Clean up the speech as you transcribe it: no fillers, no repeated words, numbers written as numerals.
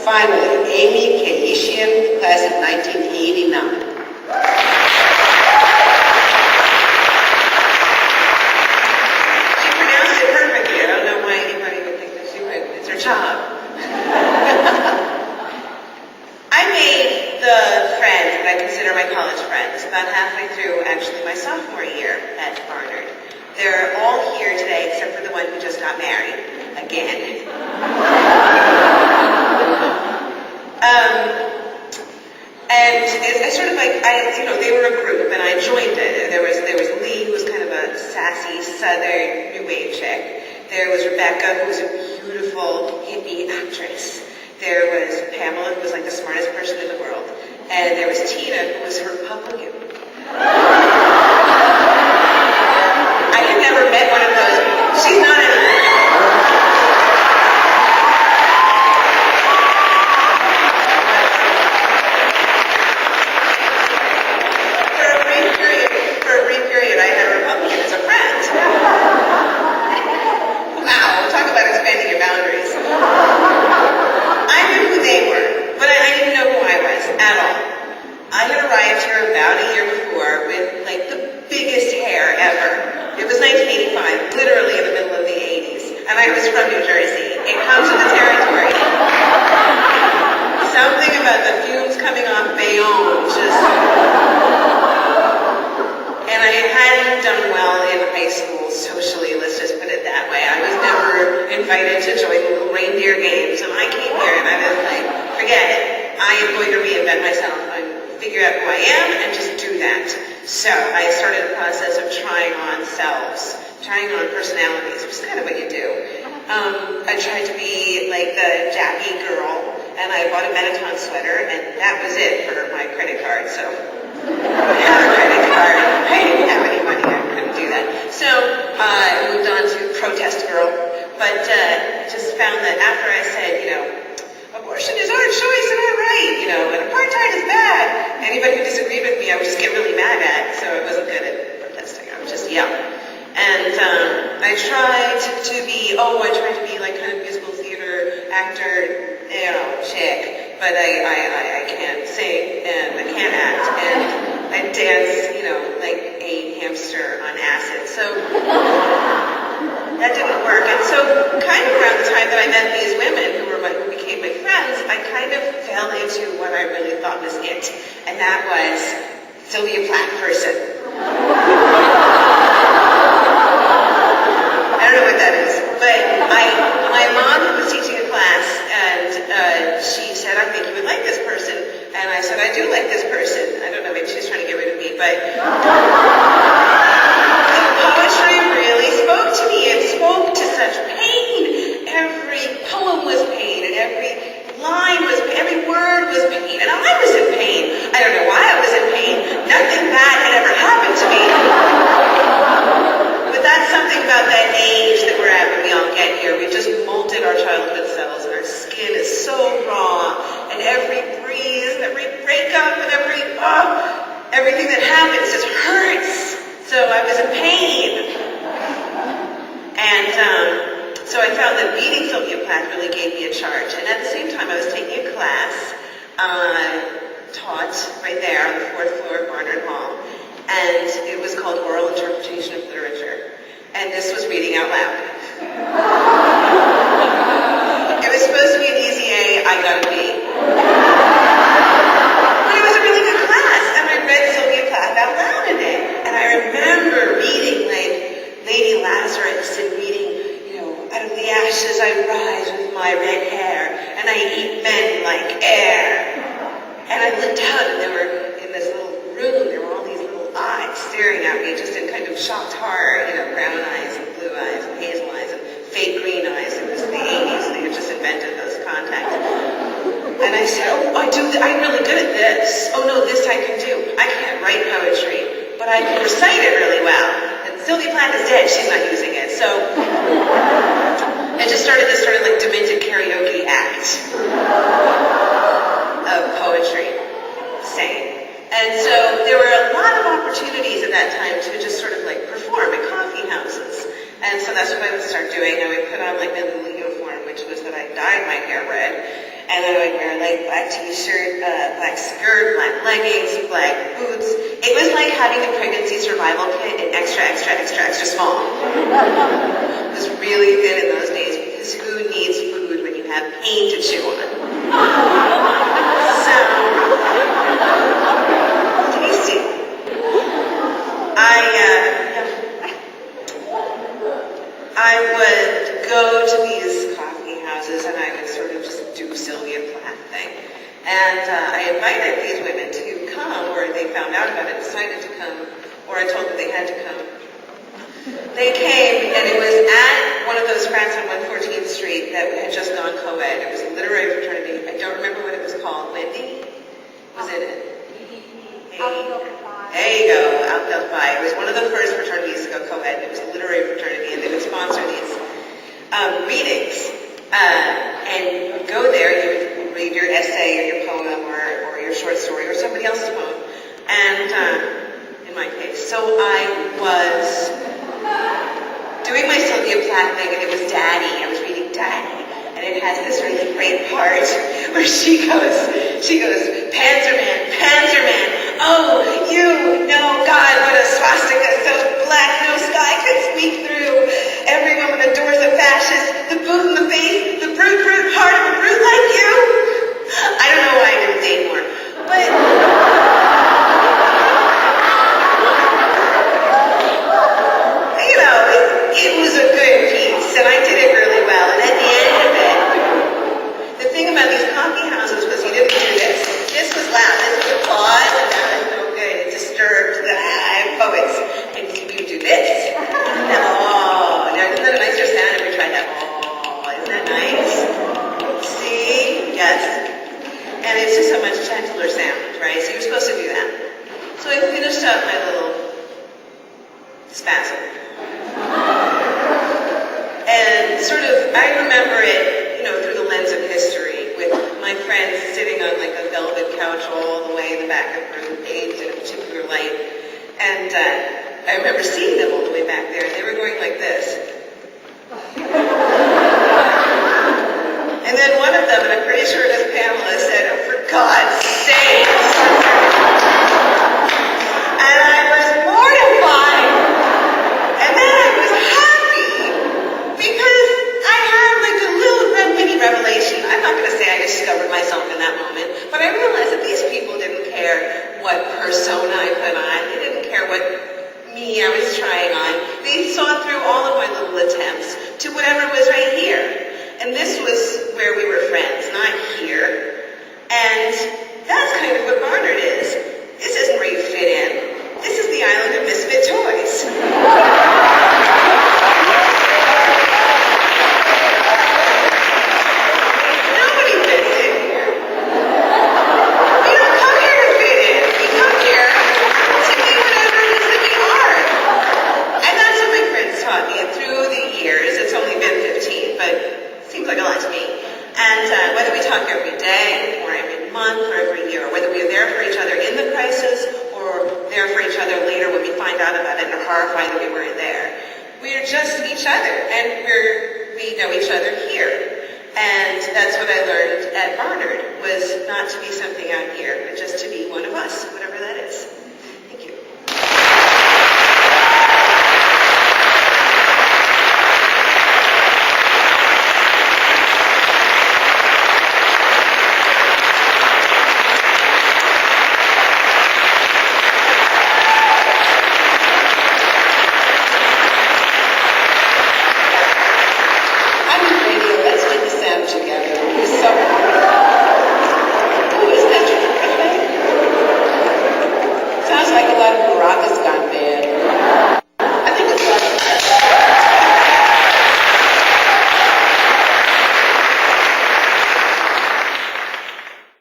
finally, Amy Keishian, class of 1989. She pronounced it perfectly. I don't know why anybody would think that she would. It's her job. I made the friends that I consider my college friends about halfway through, actually, my sophomore year at Barnard. They're all here today except for the one who just got married. Again. And it's sort of like, they were a group, and I joined it. There was Lee, who was kind of a sassy, southern, new wave chick. There was Rebecca, who was a beautiful, hippie actress. There was Pamela, who was like the smartest person in the world. And there was Tina, who was a Republican. I had never met one of those. She's not anymore. For a brief period, I had a Republican as a friend. Wow, talk about expanding your boundaries. I knew who they were, but I didn't know who I was at all. I had arrived here about a year before with, like, the biggest hair ever. It was 1985, literally in the middle of the 80s, and I was from New Jersey. It comes with the territory. Something about the fumes coming off Bayonne just... And I hadn't done well in high school socially, let's just put it that way. I was never invited to join the little reindeer games, and I came here and I was like, forget it. I am going to reinvent myself. I'm figure out who I am and just do that. So I started the process of trying on selves, trying on personalities, which is kind of what you do. I tried to be like the Jackie girl, and I bought a Benetton sweater, and that was it for my credit card. So I had a credit card. I didn't have any money. I couldn't do that. So I moved on to protest girl, but just found that after I said, abortion is our choice and our right, and apartheid is bad. Anybody who disagreed with me, I would just get really mad at, so I wasn't good at protesting. I would just yell. And I tried to be like kind of musical theater actor, chick, but I can't sing and I can't act, and I dance, like a hamster on acid. So that didn't work. And so kind of around the time that I met these women who became my friends, I kind of fell into what I really thought was it. And that was Sylvia Plath person. I don't know what that is. But my mom was teaching a class, and she said, I think you would like this person. And I said, I do like this person. I don't know, maybe she was trying to get rid of me, but the poetry really spoke to me. It spoke to such pain. Every poem was pain, and every line was pain, every word was pain. And I was in pain. I don't know why I was in pain. Nothing bad had ever happened to me. But that's something about that age that we're at when we all get here. We've just molted our childhood cells, and our skin is so raw. And every breeze, and every breakup, and everything that happens just hurts. So I was in pain. And so I found that meeting Sylvia Plath really gave me a charge. And at the same time, I was taking a class taught right there on the 4th floor of Barnard Hall. And it was called Oral Interpretation of Literature. And this was reading out loud. It was supposed to be an easy A, I got a B. But it was a really good class, and I read Sylvia Plath out loud in it. And I remember reading like Lady Lazarus and reading, out of the ashes I rise with my red hair, and I eat men like air. And I looked out, and there were, in this little room, there were all these little eyes staring at me, just in kind of shocked horror, brown eyes and blue eyes and hazel eyes and fake green eyes. It was the 80s, they had just invented those contacts. And I said, I'm really good at this. Oh no, this I can do. I can't write poetry, but I can recite it really well. And Sylvia Plath is dead, she's not using it. So I just started this sort of like demented karaoke act of poetry, saying. And so there were a lot of opportunities at that time to just sort of like perform at coffee houses. And so that's what I would start doing. I would put on like my little uniform, which was that I dyed my hair red. And I would wear like black t-shirt, black skirt, black leggings, black boots. It was like having a pregnancy survival kit in extra, extra, extra, extra small. It was really thin in those days because who needs food when you have pain to chew on? So, tasty. I would go to these coffee houses and I would sort of just do Sylvia Plath thing. And I invited these women to come, or they found out about it, decided to come, or I told them they had to come. They came, and it was at one of those frats on 114th Street that had just gone co-ed. It was a literary fraternity. I don't remember what it was called. Wendy? Was it? There you go, Alpha Phi. It was one of the first fraternities to go co-ed. It was a literary fraternity, and they would sponsor these readings. And you would go there, you would read your essay or your poem or your short story or somebody else's poem. And in my case. So I was doing my Sylvia Plath thing, and it was Daddy. I was reading Daddy. And it has this really great part where she goes, Panzerman, Panzerman, oh, you know, God, what a swastika so black no sky could speak through. Every woman adores a fascist, the boot in the face, the brute heart of a brute like you. I don't know why I didn't date more, but you know, it was a good piece, and I did it really well. And at the end of it, the thing about these coffee houses was you didn't do this. This was loud. This was applause, and that was no good. It disturbed the poets. And you do this. Oh, now isn't that a nicer sound if we tried that? Oh, isn't that nice? See? Yes. And it's just a much gentler sound, right? So you're supposed to do that. So I finished up my little spasm. And sort of, I remember it, you know, through the lens of history, with my friends sitting on like a velvet couch all the way in the back of room 8 in a particular light. And I remember seeing them all the way back there, and they were going like this. And then one of them, and I'm pretty sure it was Pamela, said, oh, for God's sake. And I was mortified. And then I was happy. Because I had like a little mini revelation. I'm not going to say I discovered myself in that moment, but I realized that these people didn't care what persona I put on. They didn't care what me I was trying on. They saw through all of my little attempts to whatever was right here. And this was where we were friends, not here. And that's kind of what Barnard is. This isn't where you fit in. This is the island of misfit toys. Nobody fits in here. We don't come here to fit in. We come here to be whatever it is that we are. And that's what my friends taught me. And through the years, it's only been 15, but seems like a lot to me. And whether we talk every day, or every month, or every year, or whether we are there for each other in the crisis, or there for each other later when we find out about it and are horrified that we weren't there, we are just each other, and we know each other here. And that's what I learned at Barnard, was not to be something out here, but